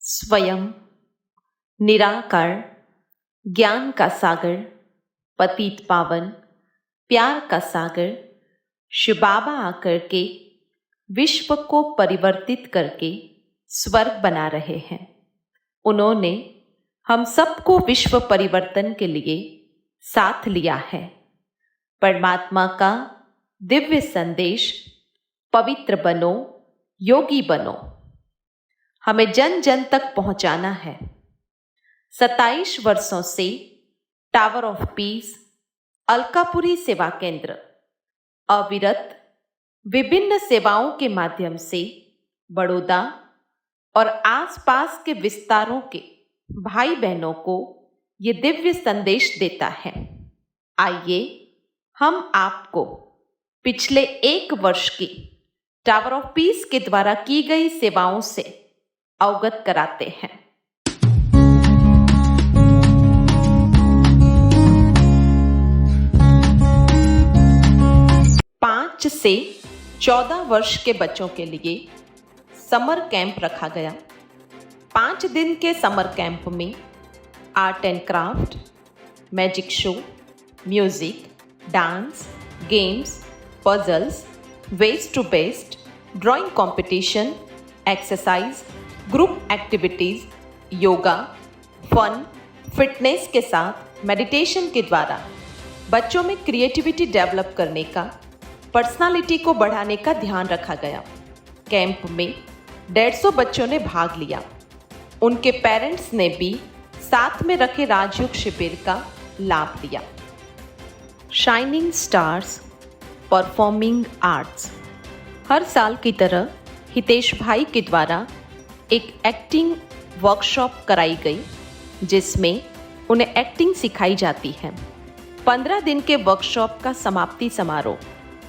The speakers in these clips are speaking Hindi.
स्वयं निराकार, ज्ञान का सागर, पतित पावन, प्यार का सागर शिव बाबा आकर के विश्व को परिवर्तित करके स्वर्ग बना रहे हैं। उन्होंने हम सबको विश्व परिवर्तन के लिए साथ लिया है। परमात्मा का दिव्य संदेश, पवित्र बनो, योगी बनो, हमें जन जन तक पहुंचाना है। 27 वर्षों से टावर ऑफ पीस, अलकापुरी सेवा केंद्र अविरत विभिन्न सेवाओं के माध्यम से बड़ौदा और आसपास के विस्तारों के भाई बहनों को ये दिव्य संदेश देता है। आइए हम आपको पिछले 1 वर्ष की टावर ऑफ पीस के द्वारा की गई सेवाओं से अवगत कराते हैं। 5 से 14 वर्ष के बच्चों के लिए समर कैंप रखा गया। 5 दिन के समर कैंप में art and craft, magic show, music, dance, games, puzzles, waste to best, drawing competition, exercise, group activities, yoga, fun, fitness के साथ मेडिटेशन के द्वारा बच्चों में क्रिएटिविटी डेवलप करने का, पर्सनालिटी को बढ़ाने का ध्यान रखा गया। कैंप में 150 बच्चों ने भाग लिया। उनके पेरेंट्स ने भी साथ में रखे राजयोग शिविर का लाभ लिया। Shining stars performing arts. हर साल की तरह हितेश भाई के द्वारा एक एक्टिंग वर्कशॉप कराई गई, जिसमें उन्हें एक्टिंग सिखाई जाती है। 15 दिन के वर्कशॉप का समाप्ति समारोह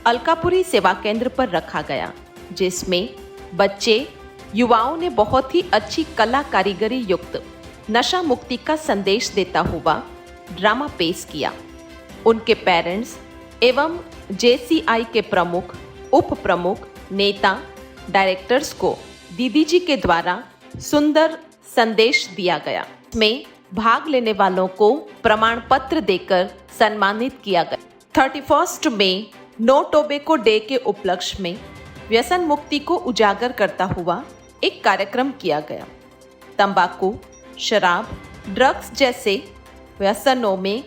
अलकापुरी सेवा केंद्र पर रखा गया, जिसमें बच्चे युवाओं ने बहुत ही अच्छी कला कारीगरी युक्त नशा मुक्ति का संदेश देता हुआ ड्रामा पेश किया। उनके पेरेंट्स एवं JCI के प्रमुख, उप प्रमुख, नेता, डायरेक्टर्स को दीदी जी के द्वारा सुंदर संदेश दिया गया। इसमें भाग लेने वालों को प्रमाण पत्र देकर सम्मानित किया गया। 31 मई नो टोबैको डे के उपलक्ष्य में व्यसन मुक्ति को उजागर करता हुआ एक कार्यक्रम किया गया। तंबाकू, शराब, ड्रग्स जैसे व्यसनों में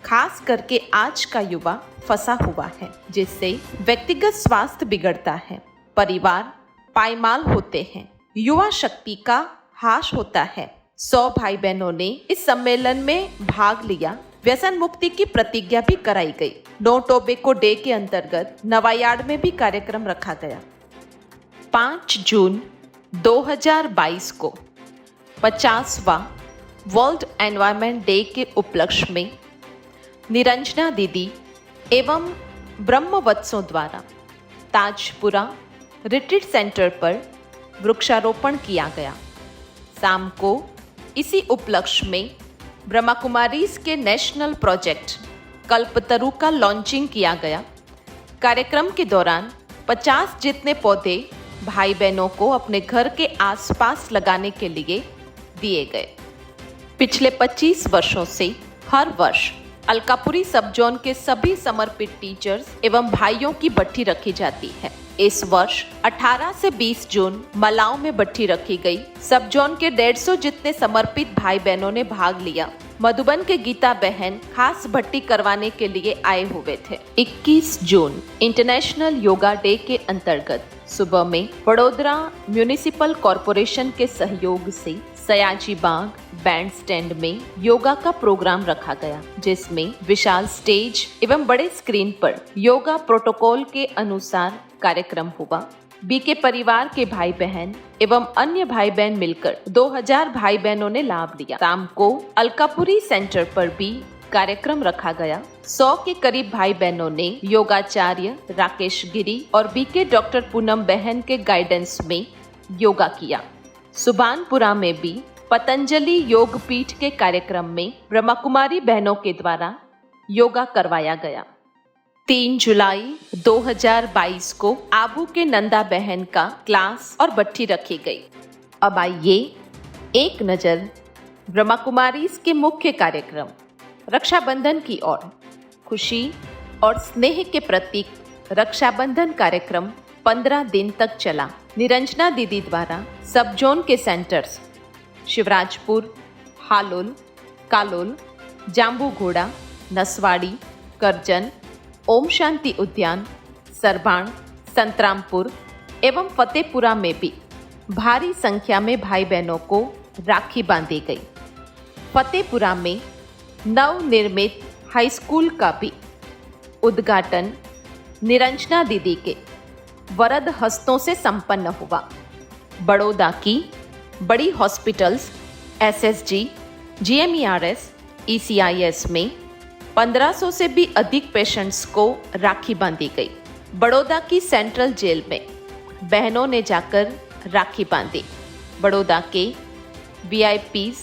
खास करके आज का युवा फंसा हुआ है, जिससे व्यक्तिगत स्वास्थ्य बिगड़ता है, परिवार पायमाल होते हैं, युवा शक्ति का ह्रास होता है। 100 भाई बहनों ने इस सम्मेलन में भाग लिया। व्यसन मुक्ति की प्रतिज्ञा भी कराई गई। नो टोबैको डे के अंतर्गत नवायार्ड में भी कार्यक्रम रखा गया। 5 जून 2022 को 50वां वर्ल्ड एनवायरनमेंट डे के उपलक्ष्य में निरंजना दीदी एवं ब्रह्मवत्सों द्वारा ताजपुरा रिट्रीट सेंटर पर वृक्षारोपण किया गया। शाम को इसी उपलक्ष्य में ब्रह्मा कुमारीज के नेशनल प्रोजेक्ट कल्पतरु का लॉन्चिंग किया गया। कार्यक्रम के दौरान 50 जितने पौधे भाई बहनों को अपने घर के आसपास लगाने के लिए दिए गए। पिछले 25 वर्षों से हर वर्ष अलकापुरी सब जोन के सभी समर्पित टीचर्स एवं भाइयों की भट्ठी रखी जाती है। इस वर्ष 18 से 20 जून मलाव में भट्ठी रखी गई। सब जोन के 150 जितने समर्पित भाई बहनों ने भाग लिया। मधुबन के गीता बहन खास भट्टी करवाने के लिए आए हुए थे। 21 जून इंटरनेशनल योगा डे के अंतर्गत सुबह में वडोदरा म्यूनिसिपल कॉरपोरेशन के सहयोग से सयाजी बाग बैंड स्टैंड में योगा का प्रोग्राम रखा गया, जिसमें विशाल स्टेज एवं बड़े स्क्रीन पर योगा प्रोटोकॉल के अनुसार कार्यक्रम हुआ। बीके परिवार के भाई बहन एवं अन्य भाई बहन मिलकर 2000 भाई बहनों ने लाभ लिया। शाम को अलकापुरी सेंटर पर भी कार्यक्रम रखा गया। 100 के करीब भाई बहनों ने योगाचार्य राकेश गिरी और बीके डॉक्टर पूनम बहन के गाइडेंस में योगा किया। सुभानपुरा में भी पतंजलि योग पीठ के कार्यक्रम में ब्रह्मा कुमारी बहनों के द्वारा योगा करवाया गया। 3 जुलाई 2022 को आबू के नंदा बहन का क्लास और भट्ठी रखी गई। अब आइए एक नजर ब्रह्मा कुमारीज के मुख्य कार्यक्रम रक्षाबंधन की ओर। खुशी और स्नेह के प्रतीक रक्षाबंधन कार्यक्रम 15 दिन तक चला। निरंजना दीदी द्वारा सब जोन के सेंटर्स शिवराजपुर, हालोल, कालोल, जांबूघोड़ा, नसवाड़ी, करजन, ओम शांति उद्यान, सरबाण, संतरामपुर एवं फतेहपुरा में भी भारी संख्या में भाई बहनों को राखी बांधी गई। फतेहपुरा में नवनिर्मित हाई स्कूल का भी उद्घाटन निरंजना दीदी के वरद हस्तों से संपन्न हुआ। बड़ौदा की बड़ी हॉस्पिटल्स एसएसजी, जीएमईआरएस, ईसीआईएस में 1500 से भी अधिक पेशेंट्स को राखी बांधी गई। बड़ौदा की सेंट्रल जेल में बहनों ने जाकर राखी बांधी। बड़ौदा के वीआईपीज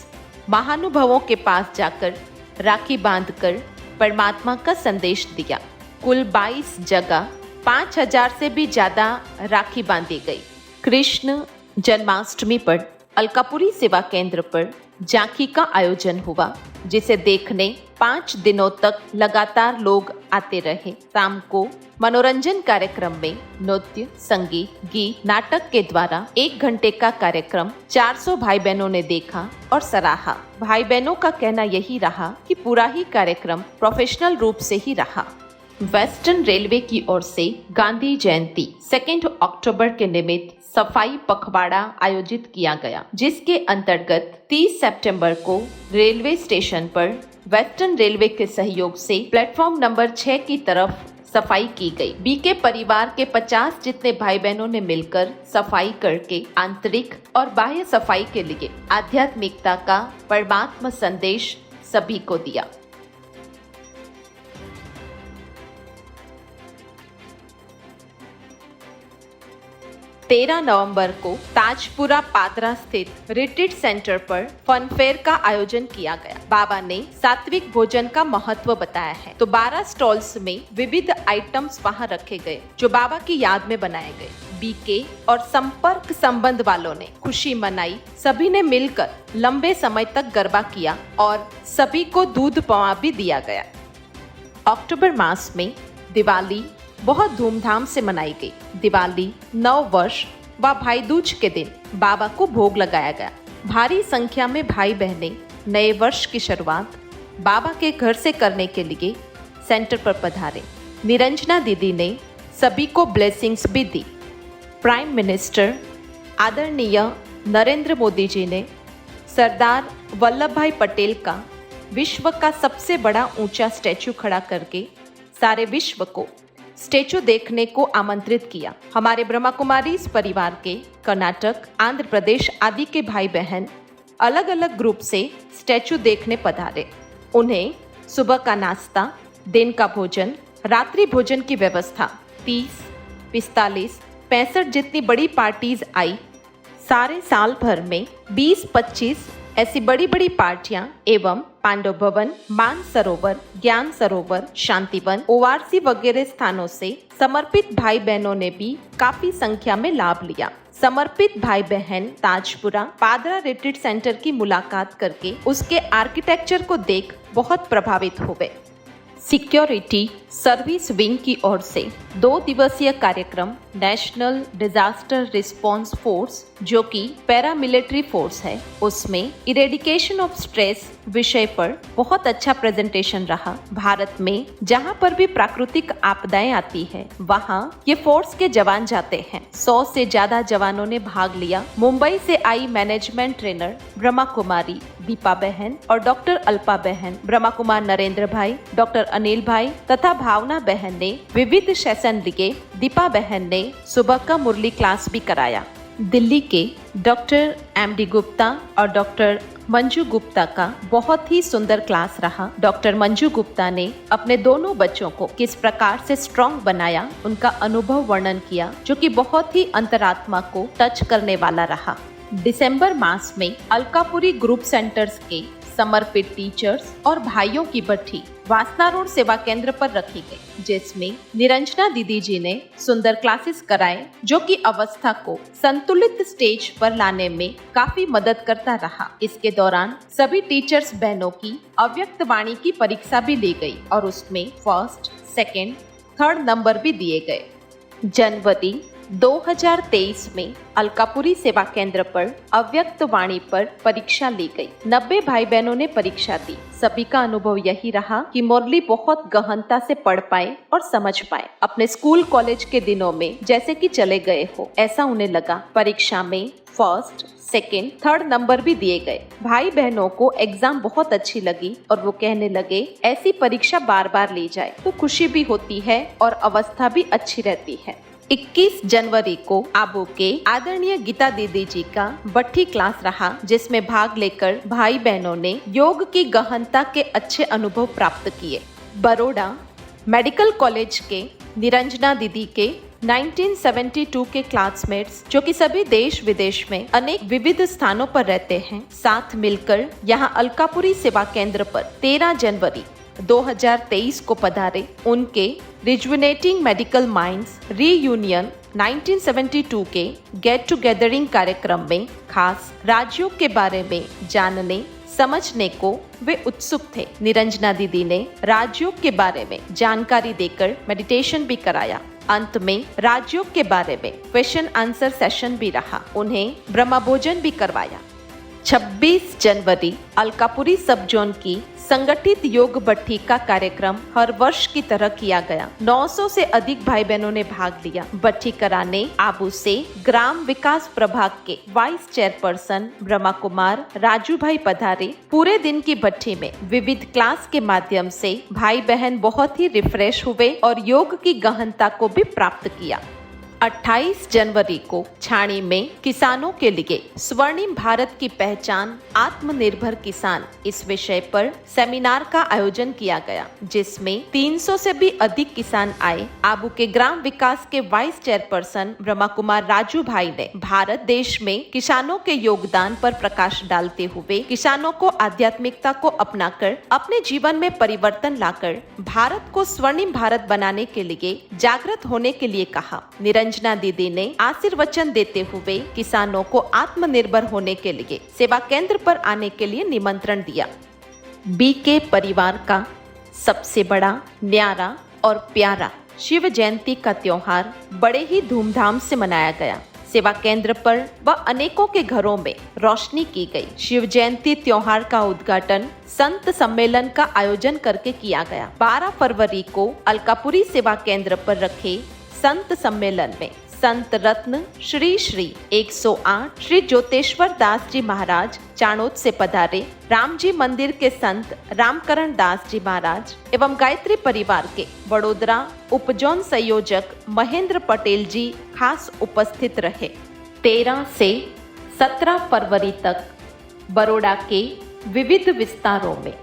महानुभावों के पास जाकर राखी बांधकर परमात्मा का संदेश दिया। कुल 22 जगह 5000 से भी ज्यादा राखी बांधी गई। कृष्ण जन्माष्टमी पर अलकापुरी सेवा केंद्र पर झांकी का आयोजन हुआ, जिसे देखने 5 दिनों तक लगातार लोग आते रहे। शाम को मनोरंजन कार्यक्रम में नृत्य, संगीत, गीत, नाटक के द्वारा 1 घंटे का कार्यक्रम 400 भाई बहनों ने देखा और सराहा। भाई बहनों का कहना यही रहा कि पूरा ही कार्यक्रम प्रोफेशनल रूप से ही रहा। वेस्टर्न रेलवे की ओर से गांधी जयंती 2 अक्टूबर के निमित्त सफाई पखवाड़ा आयोजित किया गया, जिसके अंतर्गत 30 सितंबर को रेलवे स्टेशन पर वेस्टर्न रेलवे के सहयोग से प्लेटफॉर्म नंबर 6 की तरफ सफाई की गई। बीके परिवार के 50 जितने भाई बहनों ने मिलकर सफाई करके आंतरिक और बाह्य सफाई के लिए आध्यात्मिकता का परमात्मा संदेश सभी को दिया। तेरह नवंबर को ताजपुरा पादरा स्थित रिट्रीट सेंटर पर फन फेयर का आयोजन किया गया। बाबा ने सात्विक भोजन का महत्व बताया है, तो 12 स्टॉल्स में विविध आइटम्स वहां रखे गए जो बाबा की याद में बनाए गए। बीके और संपर्क संबंध वालों ने खुशी मनाई। सभी ने मिलकर लंबे समय तक गरबा किया और सभी को दूध पवा भी दिया गया। अक्टूबर मास में दिवाली बहुत धूमधाम से मनाई गई। दिवाली, नव वर्ष व भाई दूज के दिन बाबा को भोग लगाया गया। भारी संख्या में भाई बहनें नए वर्ष की शुरुआत बाबा के घर से करने के लिए सेंटर पर पधारे। निरंजना दीदी ने सभी को ब्लेसिंग्स भी दी। प्राइम मिनिस्टर आदरणीय नरेंद्र मोदी जी ने सरदार वल्लभ भाई पटेल का विश्व का सबसे बड़ा ऊंचा स्टैचू खड़ा करके सारे विश्व को स्टैचू देखने को आमंत्रित किया। हमारे ब्रह्मा कुमारीज परिवार के कर्नाटक, आंध्र प्रदेश आदि के भाई बहन अलग अलग ग्रुप से स्टैचू देखने पधारे। उन्हें सुबह का नाश्ता, दिन का भोजन, रात्रि भोजन की व्यवस्था 30, 45, 65 जितनी बड़ी पार्टीज आई। सारे साल भर में 20-25 ऐसी बड़ी बड़ी पार्टियां एवं पांडव भवन, मान सरोवर, ज्ञान सरोवर, शांतिवन, ओआरसी वगैरह स्थानों से समर्पित भाई बहनों ने भी काफी संख्या में लाभ लिया। समर्पित भाई बहन ताजपुरा पादरा रिट्रीट सेंटर की मुलाकात करके उसके आर्किटेक्चर को देख बहुत प्रभावित हो गए। सिक्योरिटी सर्विस विंग की ओर से 2 दिवसीय कार्यक्रम नेशनल डिजास्टर रिस्पांस फोर्स, जो कि पैरामिलिट्री फोर्स है, उसमें इरेडिकेशन ऑफ स्ट्रेस विषय पर बहुत अच्छा प्रेजेंटेशन रहा। भारत में जहां पर भी प्राकृतिक आपदाएं आती है वहां ये फोर्स के जवान जाते हैं। 100 से ज्यादा जवानों ने भाग लिया। मुंबई से आई मैनेजमेंट ट्रेनर ब्रह्मा कुमारी दीपा बहन और डॉक्टर अल्पा बहन, ब्रह्मा कुमार नरेंद्र भाई, डॉक्टर अनिल भाई तथा भावना बहन ने विविध सेशन लिए। दीपा बहन ने सुबह का मुरली क्लास भी कराया। दिल्ली के डॉक्टर एमडी गुप्ता और डॉक्टर मंजू गुप्ता का बहुत ही सुंदर क्लास रहा। डॉक्टर मंजू गुप्ता ने अपने दोनों बच्चों को किस प्रकार से स्ट्रॉन्ग बनाया, उनका अनुभव वर्णन किया, जो कि बहुत ही अंतरात्मा को टच करने वाला रहा। दिसंबर मास में अलकापुरी ग्रुप सेंटर्स के समर्पित टीचर्स और भाइयों की भट्टी वासना रोड सेवा केंद्र पर रखी गई, जिसमें निरंजना दीदी जी ने सुंदर क्लासेस कराए, जो कि अवस्था को संतुलित स्टेज पर लाने में काफी मदद करता रहा। इसके दौरान सभी टीचर्स बहनों की अव्यक्त वाणी की परीक्षा भी ली गई और उसमें फर्स्ट, सेकेंड, थर्ड नंबर भी दिए गए। जनवरी 2023 में अलकापुरी सेवा केंद्र पर अव्यक्त वाणी पर परीक्षा ली गई। 90 भाई बहनों ने परीक्षा दी। सभी का अनुभव यही रहा कि मुरली बहुत गहनता से पढ़ पाए और समझ पाए। अपने स्कूल कॉलेज के दिनों में जैसे कि चले गए हो, ऐसा उन्हें लगा। परीक्षा में फर्स्ट, सेकेंड, थर्ड नंबर भी दिए गए। भाई बहनों को एग्जाम बहुत अच्छी लगी और वो कहने लगे ऐसी परीक्षा बार बार ली जाए तो खुशी भी होती है और अवस्था भी अच्छी रहती है। 21 जनवरी को आबू के आदरणीय गीता दीदी जी का बट्ठी क्लास रहा, जिसमें भाग लेकर भाई बहनों ने योग की गहनता के अच्छे अनुभव प्राप्त किए। बड़ौदा मेडिकल कॉलेज के निरंजना दीदी के 1972 के क्लासमेट्स, जो कि सभी देश विदेश में अनेक विविध स्थानों पर रहते हैं, साथ मिलकर यहां अलकापुरी सेवा केंद्र पर 13 जनवरी 2023 को पधारे। उनके रिजुविनेटिंग मेडिकल माइंड्स रीयूनियन 1972 के गेट टुगेदरिंग कार्यक्रम में खास राजयोग के बारे में जानने समझने को वे उत्सुक थे। निरंजना दीदी ने राजयोग के बारे में जानकारी देकर मेडिटेशन भी कराया। अंत में राजयोग के बारे में क्वेश्चन आंसर सेशन भी रहा। उन्हें ब्रह्म भोजन भी करवाया। 26 जनवरी अलकापुरी सब जोन की संगठित योग बट्ठी का कार्यक्रम हर वर्ष की तरह किया गया। 900 से अधिक भाई बहनों ने भाग लिया। बट्ठी कराने आबू से ग्राम विकास प्रभाग के वाइस चेयरपर्सन ब्रह्मा कुमार राजू भाई पधारे। पूरे दिन की भट्ठी में विविध क्लास के माध्यम से भाई बहन बहुत ही रिफ्रेश हुए और योग की गहनता को भी प्राप्त किया। 28 जनवरी को छाणी में किसानों के लिए स्वर्णिम भारत की पहचान आत्मनिर्भर किसान इस विषय पर सेमिनार का आयोजन किया गया, जिसमें 300 से भी अधिक किसान आए। आबू के ग्राम विकास के वाइस चेयरपर्सन ब्रह्मा कुमार राजू भाई ने भारत देश में किसानों के योगदान पर प्रकाश डालते हुए किसानों को आध्यात्मिकता को अपनाकर अपने जीवन में परिवर्तन लाकर भारत को स्वर्णिम भारत बनाने के लिए जागृत होने के लिए कहा। निरंजना दीदी ने आशीर्वचन देते हुए किसानों को आत्मनिर्भर होने के लिए सेवा केंद्र पर आने के लिए निमंत्रण दिया। बीके परिवार का सबसे बड़ा, न्यारा और प्यारा शिव जयंती का त्योहार बड़े ही धूमधाम से मनाया गया। सेवा केंद्र पर व अनेकों के घरों में रोशनी की गई। शिव जयंती त्योहार का उद्घाटन संत सम्मेलन का आयोजन करके किया गया। 12 फरवरी को अलकापुरी सेवा केंद्र पर रखे संत सम्मेलन में संत रत्न श्री श्री 108 श्री ज्योतेश्वर दास जी महाराज चाणोद से पधारे। राम जी मंदिर के संत रामकरण दास जी महाराज एवं गायत्री परिवार के वडोदरा उपजोन संयोजक महेंद्र पटेल जी खास उपस्थित रहे। 13 से 17 फरवरी तक बड़ौदा के विविध विस्तारों में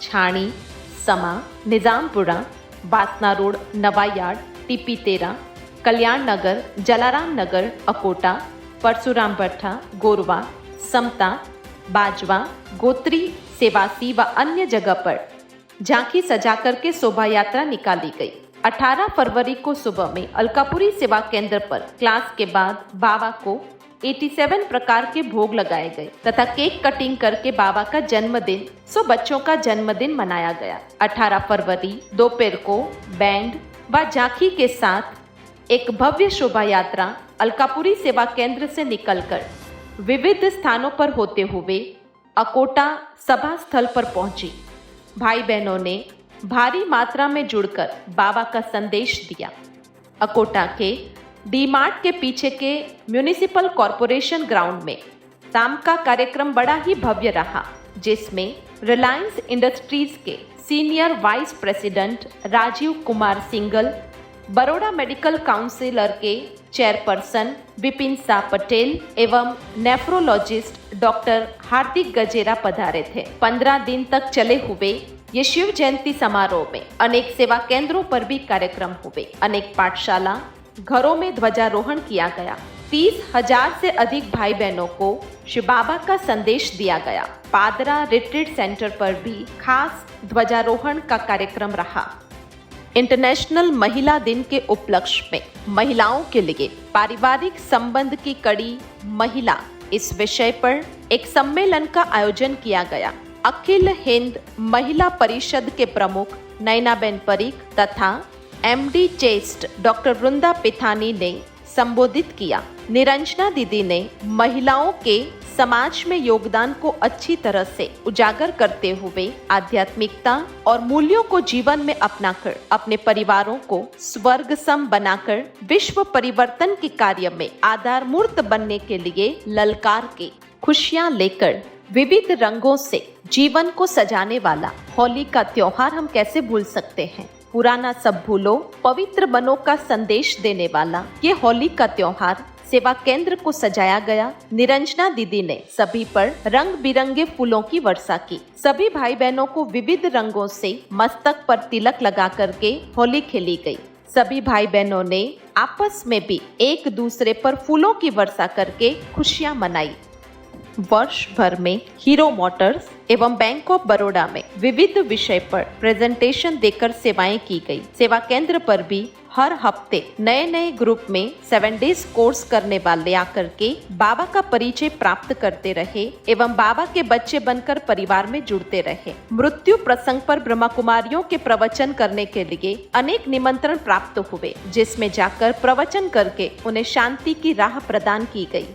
छाणी, समा, निजामपुरा, वासना रोड, नवायार्ड, टीपी 13, कल्याण नगर, जलाराम नगर, अकोटा, परशुराम भट्टा, गोरवा, समता, बाजवा, गोत्री, सेवासी व अन्य जगह पर झांकी सजा करके शोभा यात्रा निकाली गई। 18 फरवरी को सुबह में अलकापुरी सेवा केंद्र पर क्लास के बाद बाबा को 87 प्रकार के भोग लगाए गए तथा केक कटिंग करके बाबा का जन्मदिन बच्चों का जन्मदिन मनाया गया। 18 फरवरी दोपहर को बैंड व झांकी के साथ एक भव्य शोभा यात्रा अलकापुरी सेवा केंद्र से निकलकर विविध स्थानों पर होते हुए अकोटा सभा स्थल पर पहुंची। भाई बहनों ने भारी मात्रा में जुड़कर बाबा का संदेश दिया। अकोटा के डी मार्ट के पीछे के म्यूनिसिपल कॉरपोरेशन ग्राउंड में शाम का कार्यक्रम बड़ा ही भव्य रहा, जिसमें रिलायंस इंडस्ट्रीज के senior vice president Rajeev Kumar Singhal, Baroda medical councillor के चेयरपर्सन विपिन सा पटेल एवं नेफ्रोलॉजिस्ट डॉक्टर हार्दिक गजेरा पधारे थे। 15 दिन तक चले हुए ये शिव जयंती समारोह में अनेक सेवा केंद्रों पर भी कार्यक्रम हुए। अनेक पाठशाला, घरों में ध्वजारोहण किया गया। 30,000 से अधिक भाई बहनों को शिव बाबा का संदेश दिया गया। पादरा रिट्रीट सेंटर पर भी खास ध्वजारोहण का कार्यक्रम रहा। इंटरनेशनल महिला दिन के उपलक्ष्य में महिलाओं के लिए पारिवारिक संबंध की कड़ी महिला इस विषय पर एक सम्मेलन का आयोजन किया गया। अखिल हिंद महिला परिषद के प्रमुख नैनाबेन परीख तथा MD चेस्ट डॉक्टर वृंदा पिथानी ने संबोधित किया। निरंजना दीदी ने महिलाओं के समाज में योगदान को अच्छी तरह से उजागर करते हुए आध्यात्मिकता और मूल्यों को जीवन में अपनाकर अपने परिवारों को स्वर्ग सम बनाकर विश्व परिवर्तन के कार्य में आधारमूर्त बनने के लिए ललकार के खुशियां लेकर विविध रंगों से जीवन को सजाने वाला होली का त्योहार हम कैसे भूल सकते हैं। पुराना सब भूलो, पवित्र बनो का संदेश देने वाला ये होली का त्योहार सेवा केंद्र को सजाया गया। निरंजना दीदी ने सभी पर रंग बिरंगे फूलों की वर्षा की। सभी भाई बहनों को विविध रंगों से मस्तक पर तिलक लगा करके होली खेली गई। सभी भाई बहनों ने आपस में भी एक दूसरे पर फूलों की वर्षा करके खुशियां मनाई। वर्ष भर में हीरो मोटर्स एवं बैंक ऑफ बड़ौदा में विविध विषय पर प्रेजेंटेशन देकर सेवाएं की गई। सेवा केंद्र पर भी हर हफ्ते नए नए ग्रुप में 7 डेज कोर्स करने वाले आकर के बाबा का परिचय प्राप्त करते रहे एवं बाबा के बच्चे बनकर परिवार में जुड़ते रहे। मृत्यु प्रसंग पर ब्रह्मा कुमारियों के प्रवचन करने के लिए अनेक निमंत्रण प्राप्त हुए, जिसमें जाकर प्रवचन करके उन्हें शांति की राह प्रदान की गई।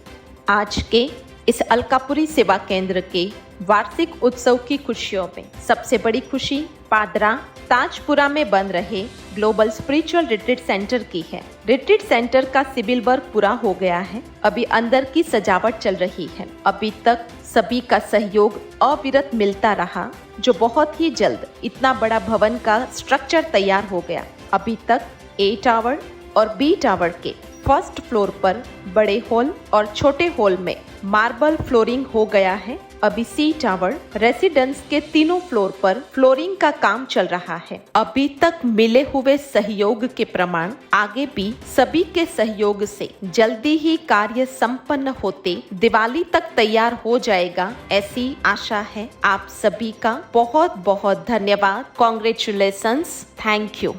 आज के इस अलकापुरी सेवा केंद्र के वार्षिक उत्सव की खुशियों में सबसे बड़ी खुशी पादरा ताजपुरा में बन रहे ग्लोबल स्पिरिचुअल रिट्रीट सेंटर की है। रिट्रीट सेंटर का सिविल वर्क पूरा हो गया है। अभी अंदर की सजावट चल रही है। अभी तक सभी का सहयोग अविरत मिलता रहा, जो बहुत ही जल्द इतना बड़ा भवन का स्ट्रक्चर तैयार हो गया। अभी तक A टावर और B टावर के फर्स्ट फ्लोर पर बड़े हॉल और छोटे हॉल में मार्बल फ्लोरिंग हो गया है। अभी C टावर रेसिडेंस के तीनों फ्लोर पर फ्लोरिंग का काम चल रहा है। अभी तक मिले हुए सहयोग के प्रमाण आगे भी सभी के सहयोग से जल्दी ही कार्य संपन्न होते दिवाली तक तैयार हो जाएगा, ऐसी आशा है। आप सभी का बहुत बहुत धन्यवाद। Congratulations, thank you.